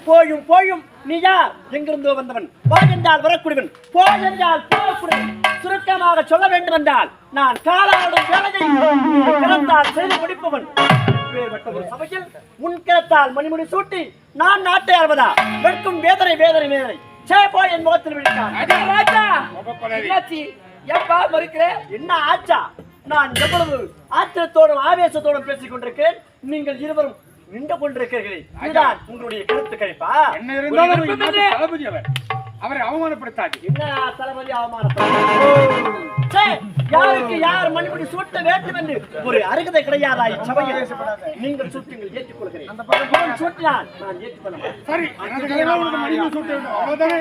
போயும் போயும் நீ யார்? எங்கிருந்தோ வந்தவன்? வா என்றால் வரக்கூடியவன், போ என்றால் போகக்கூடியவன். சுருக்கமாக சொல்ல வேண்டும் என்றால் நான் காலாடும் வேலையை கிளத்தால் செய்து முடிப்பவன். ஒரு சபையில் உன் கிளத்தால் மணிமுடி சூட்டி நான் நாட்டை ஆள்வதா? வெட்கும் வேதனை வேதனை வேதனை. சே போய் என் முகத்தில் விழித்தான். எப்பா மறுக்கிறேன்? என்ன ஆச்சா? நான் எவ்வளவு ஆச்சரியத்தோடும் ஆவேசத்தோடும் பேசிக் கொண்டிருக்கிறேன். நீங்கள் இருவரும் நின்று கொண்டிருக்கிறீர்களே, இதுதான் உங்களுடைய கருத்து கணிப்பா? என்ன இருந்தாலும் தளபதி அவரை அவமானப்படுத்தாது. என்ன தளபதி அவமானப்படுத்த? யாருக்கு யார் மணிமுடி சூட்ட வேண்டும் என்று ஒரு அருகதை கிடையாதா இச்சபையில்? நீங்கள் சூட்டுங்கள், ஏற்றுக்கொள்கிறேன். அந்த பக்கம் சூட்டினால் நான் ஏற்றுக்கொள்ள மாட்டேன். சரி, மணிமுடி சூட்ட வேண்டும், அவ்வளவுதானே?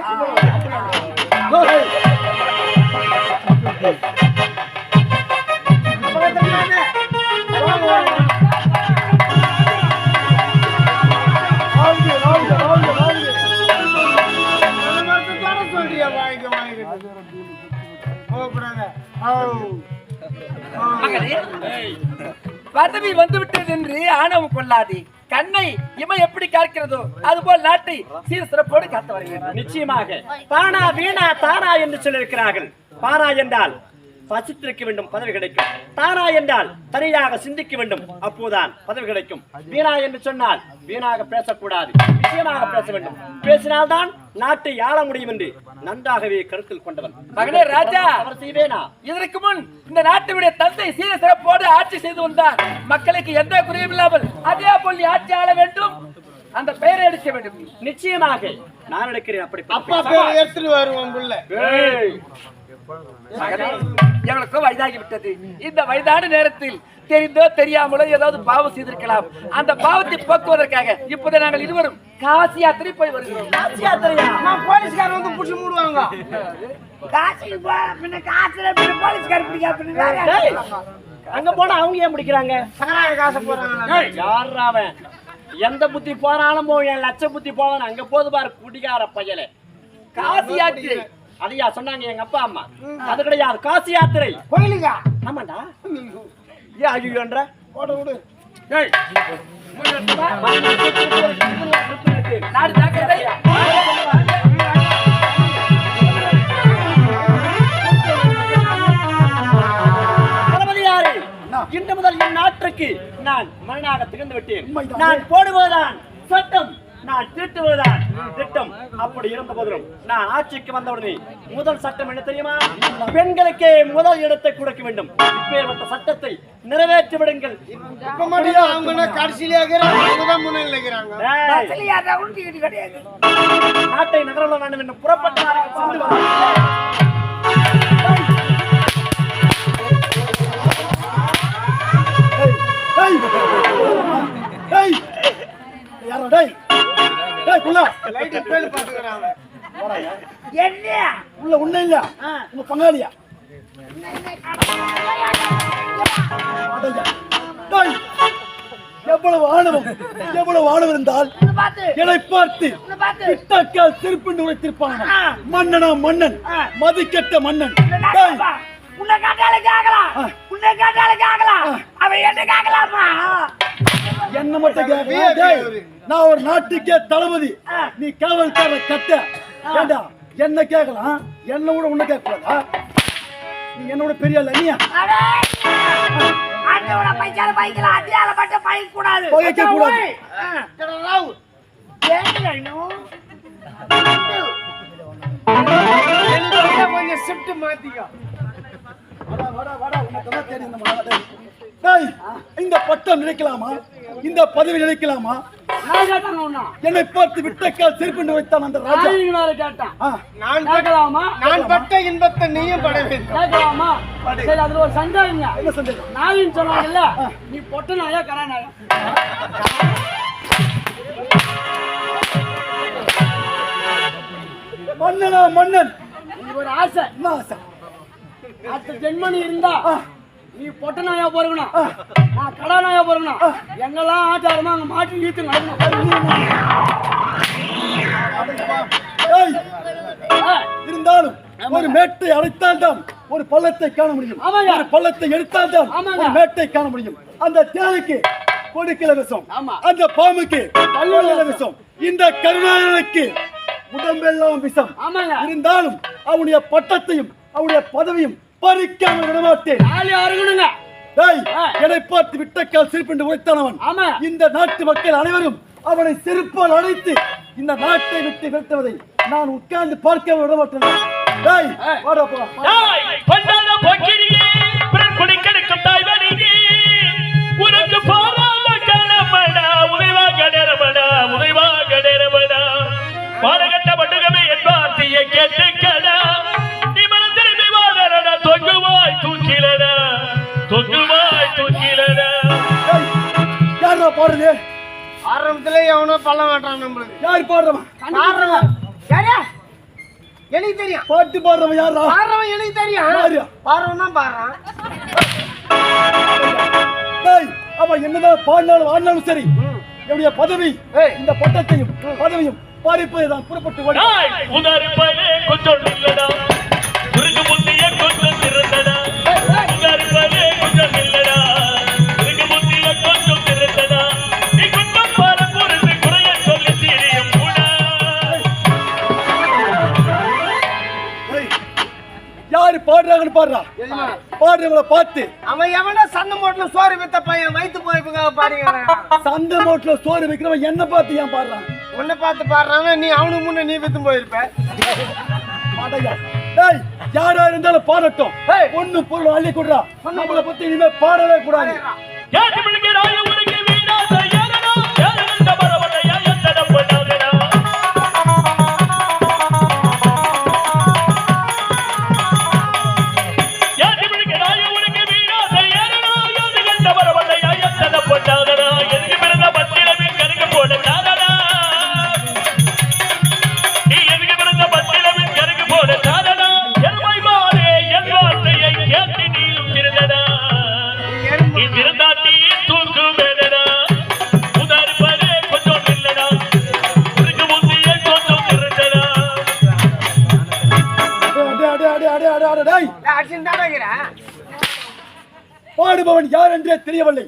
பதவி வந்துவிட்டது என்று ஆணவம் கொள்ளாது. கண்ணை இமை எப்படி காக்கிறதோ அதுபோல் நாட்டை சீர் சிறப்போடு காத்து வருகிறது. நிச்சயமாக பானா வீணா தானா என்று சொல்லியிருக்கிறார்கள். பானா என்றால் பசித்திருக்க வேண்டும், பதவி கிடைக்கும். தானா என்றால் தனியாக சிந்திக்க வேண்டும், அப்போதான் பதவி கிடைக்கும். வீணா என்று சொன்னால் வீணாக பேசக்கூடாது, நிச்சயமாக பேச வேண்டும். பேசினால்தான் நாட்டை ஆள முடியும் என்று நன்றாகவே கருத்தில் கொண்டவன். மகனே ராஜா, அவர் செய்வேனா? இதற்கு முன் இந்த நாட்டுடைய தந்தை சீர சிறப்போடு ஆட்சி செய்து வந்தார். மக்களுக்கு எந்த குறையும் இல்லாமல் அதே போல் ஆட்சி ஆள வேண்டும், அந்த பெயரை எடுக்க வேண்டும். நிச்சயமாக நான் எடுக்கிறேன். அப்படி அப்பா பேர் எடுத்துட்டு வருவோம் புள்ள. எங்களுக்கு வயதாகிவிட்டது. இந்த வயதான நேரத்தில் தெரிந்தோ தெரியாமலோ ஏதாவது பாவம் செய்திருக்கலாம். அந்த பாவத்தை போக்குவதற்காக இப்போது நாங்கள் இருவரும் காசி யாத்திரை போய் வருகிறோம். காசி யாத்திரையா? போலீஸ்காரர் வந்து புடிச்சு மூடுவாங்க. காசிக்கு போ, பின்ன காசுல பின்ன போலீஸ்காரர் பிடிக்காம அங்க போனா அவங்க ஏன் முடிக்கிறாங்க? காசை போறாங்க. யார் அவன்? எந்த புத்தி போனாலும் என் லட்ச புத்தி போவான். அங்க போது பாரு குடிகார பையலே. காசி யாத்திரை அதையா சொன்னாங்க எங்க அப்பா அம்மா? அது கிடையாது, காசி யாத்திரை. கோயிலுக்கா? ஆமாண்டா. ஏன் ஐயோன்ற போட விடு. நாடு ஜாக்கிரதை. இன்று முதல் என் நாட்டுக்கு நான் மன்னனாக திகழ்ந்து விட்டேன். நான் போடுவதுதான் சட்டம், நான் தீட்டுவதுதான் திட்டம். அப்படி இருந்த போதிலும் நான் ஆட்சிக்கு வந்தவுடனே முதல் சட்டம் என்ன தெரியுமா? பெண்களுக்கே முதல் இடத்தை கொடுக்க வேண்டும். இப்பேற்பட்ட சட்டத்தை நிறைவேற்றி விடுங்கள். இப்ப மட்டும் அவங்க கடைசியில நாட்டை நகர வேண்டும் என்று புறப்பட்டார். உன்ன இல்ல உங்க பங்காளியா? எவ்வளவு ஆணவம், எவ்வளவு ஆணவம் இருந்தால் என்னை பார்த்து விட்டாக்கால் திருப்பிண்டு உரைத்திருப்பாங்க. மன்னனா மன்னன், மதிக்கெட்ட மன்னன். உன்னை கேட்டாலே கேட்கலாம், உன்னை கேட்டாலே கேட்கலாம், அவன் என்ன கேட்கலாமா? என்ன மட்டும் கேட்கலாம். நான் ஒரு நாட்டுக்கே தளபதி, நீ காவல்கார கட்ட வேண்டாம். என்ன கேட்கலாம், என்ன விட உன்னை கேட்கக்கூடாதா? நீ என்னோட பெரிய இல்லையா? கொஞ்சம் ஷிஃப்ட் மாத்திக்கோ. இந்த பட்டம் நினைக்கலாமா? இந்த பதவி நினைக்கலாமா? என்னை பார்த்து விட்டக்கால் சிரிப்பு வைத்தான் அந்த ராஜா. நான் பட்ட இன்பத்தை நீயும் பட வேண்டும். அதுல ஒரு சந்தேகம். என்ன சந்தேகம்? நாயின்னு சொன்னாங்கல்ல, நீ பொட்ட நாயா கரா நாயா? மன்னனா மன்னன், ஒரு ஆசை. என்ன ஆசை? அடுத்த ஜென்மனி இருந்தா நீ பொட்ட நாயா போறணும், நான் கடா நாயா போறணும். எங்கெல்லாம் ஆச்சாரமா அங்க மாட்டி ஈத்து இருந்தாலும் ஒரு மேட்டை அடைத்தால் தான் ஒரு பள்ளத்தை காண முடியும். ஆமாங்க. ஒரு பள்ளத்தை எடுத்தால்தான் ஆமாங்க. ஒரு மேட்டை காண முடியும். அந்த தேவைக்கு கொடுக்கல விஷம், ஆமா. அந்த பாம்புக்கு பல்லுல விஷம், இந்த கருணாநிதிக்கு உடம்பெல்லாம் விஷம். ஆமாங்க. இருந்தாலும் அவனுடைய பட்டத்தையும் அவனுடைய பதவியும் பறிக்காமல் விடமாட்டேன். ஆளு அருகணுங்க. டேய், என்னை பார்த்து விட்டக்கால் சிரிப்பென்று உரைத்தானவன். ஆமா. இந்த நாட்டு மக்கள் அனைவரும் அவனை செருப்பால் அழைத்து இந்த நாட்டை விட்டு விரட்டுவதை நான் உட்கார்ந்து பார்க்க விட மாட்டேன். டேய், வாடா போலாம். தாய் பொன்னான பொக்கிரியே பிறர் குடிக்கெடுக்கும் தாய்வடியே உனக்கு போராத கணபடா உதைவாக நேரபடா உதைவாக நேரபடா பாரகட்ட பட்டுகமே என் வார்த்தையை கேட்டுக்கடா நீ மனம் திரும்பி வாழறடா தொங்குவாய் தூக்கிலடா தொங்குவாய் தூக்கிலடா. டேய், யாரா பாடுறது? ஆரம்பத்துல எவனோ பல்ல மாட்டான் நம்மளுக்கு. யார் பாடுறவன்? பாடுறவன் யாரா? எனக்கு தெரியும். பாட்டு பாடுறவன் யாரா? பாடுறவன் எனக்கு தெரியும். யாரு? பாடுறவன் தான் பாடுறான். டேய், அவன் என்னதான் பாடினாலும் ஆடினாலும் சரி, என்னுடைய பதவி ஏய். இந்த பட்டத்தையும் பதவியும் பறிப்பதை தான் புறப்பட்டு ஓடி. தாய் உதாரிப்பாலே கொஞ்சம் இல்லடா உருக்கு முந்திய கொஞ்சம் திருந்தடா உதாரிப்பாலே கொஞ்சம் இல்லடா உருக்கு முந்திய கொஞ்சம் திருந்தடா நீ குற்றம் பார புரிந்து குறைய சொல்லி தீரியும் கூடா. டேய், யாரு பாடுறாங்கன்னு பாடுறா. தெரியுமா? பாடுறவங்களை பார்த்து அவன் எவனோ சண்டை போட்டுல சோறு வித்த பையன் வயிற்று போய்ப்புக்காக பாடிக்கிறான். சந்தை மோட்டில் சோறு வைக்கிறவன் என்ன பார்த்து ஏன் பாடுறான்? உன்னை பார்த்து பாடுறாங்க, நீ அவனுக்கு முன்ன நீ வித்து போயிருப்ப. பாடையா. டேய், யாரா இருந்தாலும் பாடட்டும். ஏய். பொண்ணு பொருள் அள்ளி கொடுறா. நம்மளை பத்தி இனிமே பாடவே கூடாது. யாரு பிடிக்கிறாய் உனக்கு வீணாத யாரடா யாரண்ட பரவடையா எத்தட பண்ணாதடா யாரு பிடிக்கிறாய் உனக்கு வீணாத யாரடா யாரண்ட பரவடையா எத்தட பண்ணாதடா எதுக்கு பிறந்த பத்திரமே கருங்க போடடாதடா நீ எதுக்கு பிறந்த பத்திரமே கருங்க போடடாதடா எருமை மாறே என் வார்த்தையை கேட்டு நீயும் திருந்தடா நீ திருந்தாட்டி தூக்கு மேடடா உதாரிப்பாலே கொஞ்சம் இல்லடா உருக்கு முந்திய கொஞ்சம் திருந்தடா. டேய், அடிச்சுன்னு தான் வைக்கிறேன். பாடுபவன் யார் என்றே தெரியவில்லை.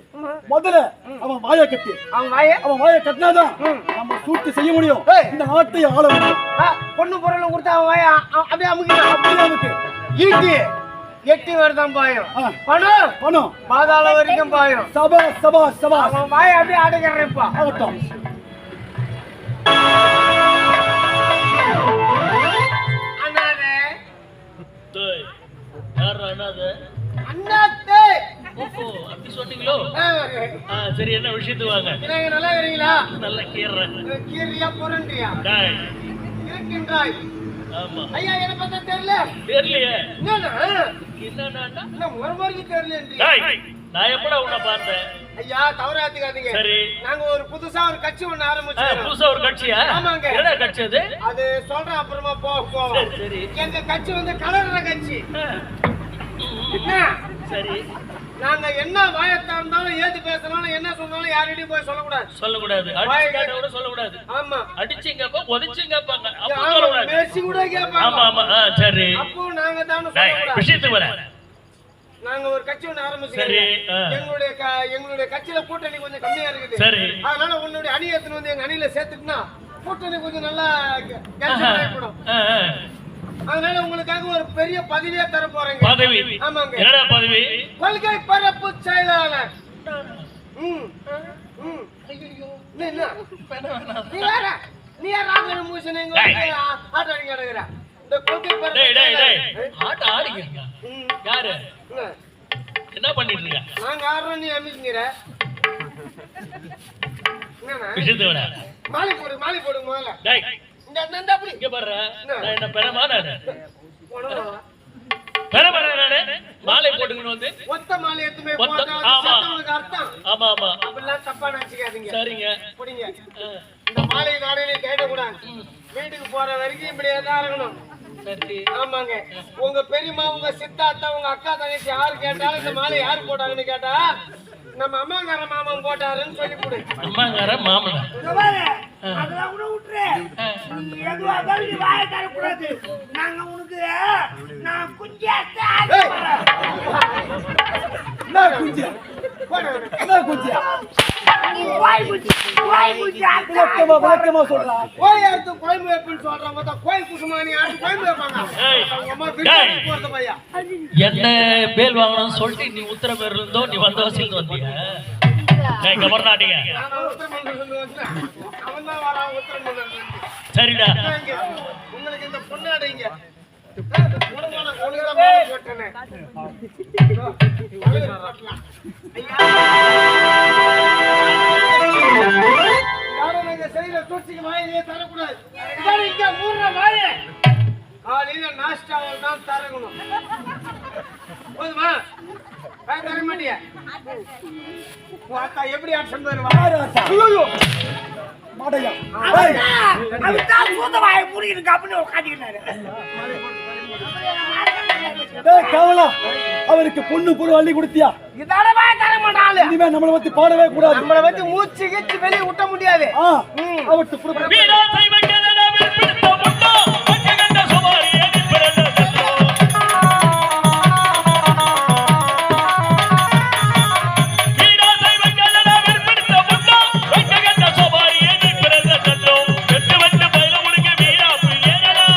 முதல்ல அவன் வாயை கட்டி. அவன் வாய அவன் வாயை கட்டினாதான் நம்ம சூட்டு செய்ய முடியும். ஏய். இந்த நாட்டை ஆள முடியும். பொண்ணு பொருளை கொடுத்தா அவன் வாய அப்படியே அமுக்கிட்டான். அப்படியே அவனுக்கு ஈட்டி எட்டி வருதான் பாயும். ஆ. பணம் பணம் பாதாள வரைக்கும் பாயும். சபா சபா சபா அவன் வாய அப்படியே அடைக்கிறப்பா. ஆகட்டும். அண்ணாதே டேய் யாரா அண்ணாது அண்ணாத்தே. ஓஹோ அப்படி சொன்னீங்களோ ஆ, சரி என்ன விஷயத்து வாங்க நீங்க நல்லா இருக்கீங்களா? நல்லா கீறேன் கீரியா புரண்டியா டேய் இருக்கின்றாய். ஆமா ஐயா என்ன பார்த்தா தெரியல. தெரியலையே என்னண்ணா என்னன்னா என்ன ஒரு முறைக்கு தெரியல. டேய் நான் எப்படா உன்னை பார்த்தேன் ஐயா தவறாத்துக்காதீங்க. சரி நாங்க ஒரு புதுசா ஒரு கட்சி ஒண்ணு ஆரம்பிச்சோம். புதுசா ஒரு கட்சியா ஆமாங்க. என்ன கட்சி அது அது சொல்றேன் அப்புறமா போவோம். சரி எங்க கட்சி வந்து கலர்ற கட்சி. என்ன சரி நாங்க என்ன வாயத்தா இருந்தாலும் ஏது பேசினாலும் என்ன சொன்னாலும் யார்கிட்டயும் போய் சொல்லக்கூடாது. சொல்லக்கூடாது அடிச்சு கேட்ட கூட சொல்லக்கூடாது ஆமா அடிச்சிங்கப்பா உதைச்சிங்கப்பாங்க அப்ப ஆமா, சொல்லக்கூடாது பேசி கூட ஆமா கேட்பாங்க. ஆமா சரி அப்போ நாங்க தானே டேய் சொல்லக்கூடாது. விஷயத்துக்கு வரேன் நாங்க ஒரு கட்சி ஒண்ணு சரி, ஆரம்பிச்சிருக்கோம். எங்களுடைய கட்சியில கூட்டணி கொஞ்சம் கம்மியா இருக்குது. சரி அதனால உன்னுடைய அணி எடுத்துன்னு வந்து எங்க அணியில சேர்த்துட்டுனா கூட்டணி கொஞ்சம் நல்லா கேன்சல் ஆயிடும். அதனால உங்களுக்காக ஒரு பெரிய பதவியே தர போறேங்க. பதவி ஆமாங்க. என்னடா பதவி கொள்கை பரப்பு செயலாளர். ம் ம் ஐயோ நீ என்ன நீ வேற நீ ராகன மூசன் எங்க ஆட்டாடி கிடக்குற. இந்த கொள்கை பரப்பு டேய் டேய் டேய் செயலாளர். ஆட்ட ஆடிங்க ம். யாரு என்ன? என்ன பண்ணிட்டு இருக்க நாங்க ஆடுறோம் நீ அமைக்கிற. என்னண்ணா விஷயத்துக்கு வரேன் மாலை போடு முதல்ல. டேய் இந்த அப்படி இங்க பாரு நான் என்ன பெறமா நானு போனோம். பெறமா நானு மாலை போட்டுக்கிட்டு வந்து ஒத்த மாலை எடுத்துமே ஒத்த- போட்டா அது ஆமா. சத்தங்களுக்கு அர்த்தம். ஆமா ஆமா அப்படிலாம் தப்பா நினைச்சுக்காதீங்க. சரிங்க புடிங்க. இந்த மாலை நாளையில கேட்கக்கூடாது. வீட்டுக்கு போற வரைக்கும் இப்படியே தான் இருக்கணும். சரி ஆமாங்க. உங்க பெரியம்மா உங்க சித்தாத்தா உங்க அக்கா தங்கச்சி யாரு கேட்டாலும் இந்த மாலை யாரு போட்டாங்கன்னு கேட்டா நம்ம அம்மாங்கார மாமன் போட்டாருன்னு சொல்லி கொடு. அம்மாங்கார மாமனா இங்க பாரு. அதெல்லாம் கூட விட்டுரு. நீ எதுவா இருந்தாலும் நீ வாயை தரக்கூடாது. நாங்க உனக்கு நான் குஞ்சாத்த என்ன குஞ்சியா என்ன குஞ்சியா விளக்கமா சொல்றா. கோயில் எடுத்து கோயம்பு வைப்புன்னு சொல்றாங்க. பார்த்தா கோயில் குசுமானி ஆட்டு கோயம்பு வைப்பாங்க. அவங்க அம்மா வீட்டுக்கு போறது பையா. என்ன பேல் வாங்கணும்னு சொல்லிட்டு நீ உத்தரமேல இருந்தோ நீ வந்த வசதியில வந்தியா? கவர்நாட்டிங்க நான் உத்தரமேல வந்தேன். அவன் தான் வரான் உத்தரமேல இருந்து. சரிடா. உங்களுக்கு இந்த பொண்ணாடைங்க போட்டேனே. யாரும் எங்க செய்யற சூழ்ச்சிக்கு வாயிலே தரக்கூடாது. இங்க மூணு வாயே காலையில நாஷ்டாவில் தான் தரணும். போதுமா? தர மாட்டியா? எப்படி ஆட்டம் வருவா? மாடையா கவலா அவருக்கு பொண்ணு பொருள் அள்ளி கொடுத்தியா? இனிமே நம்மளை பத்தி பாடவே கூடாது. நம்மளை வச்சு மூச்சு கீச்சு வெளியே விட்ட முடியாது. அவருக்கு வீரா தைவக்கேதனா விருப்பித்த முட்டோ கண்ட சுமாரி எதிர்பிறந்த சட்டோ. வீரா தைவக்கேதனா விருப்பித்த முட்டோ கண்ட சுமாரி எதிர்பிறந்த சட்டோ. வெட்டு வெட்டு பயில உனக்கு வீரா புயலடா.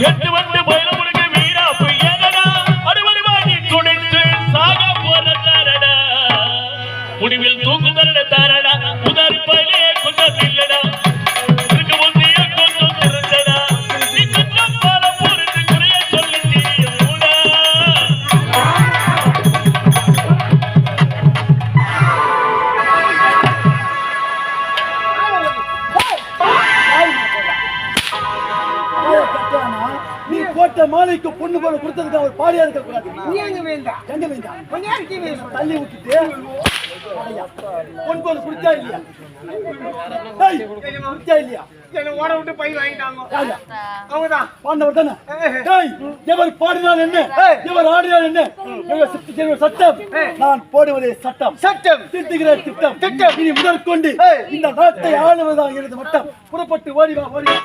வெட்டு வெட்டு பயில உனக்கு வீரா புயலடா. அறுவடை வாங்கி துணித்து சாக போல தரடா. முடிவில் தூக்கு தரட தரடா. உதாரி பயிலே கொஞ்சம் இல்லடா. இதுக்கு முந்தைய கொஞ்சம் திறந்தடா. நீ கொஞ்சம் பால பொறுத்து குறைய சொல்லி தெரியும்டா. நீ போட்ட மாலைக்கு பொண்ணு போல கொடுத்ததுக்கு அவர் பாடியா இருக்க கூடாது. நீ எங்க வேண்டாம் எங்க வேண்டாம் கொஞ்சம் இறக்கி வேணும். தள்ளி விட்டுட்டு பொன் போல குடிச்சா இல்லையா? குடிச்சா இல்லையா? என்ன ஓட விட்டு பை வாங்கிட்டாங்க. யாரு? அவங்கதான் பாண்டவர் தானே? டேய், எவர் பாடினால் என்ன, எவர் ஆடினால் என்ன, எவர் சித்திக்கிற சட்டம், நான் போடுவதே சட்டம். சட்டம் திட்டுகிற திட்டம். இனி முதற்கொண்டு இந்த நாட்டை ஆளுவதா எனது மட்டம். புறப்பட்டு ஓடி வா, ஓடி வா.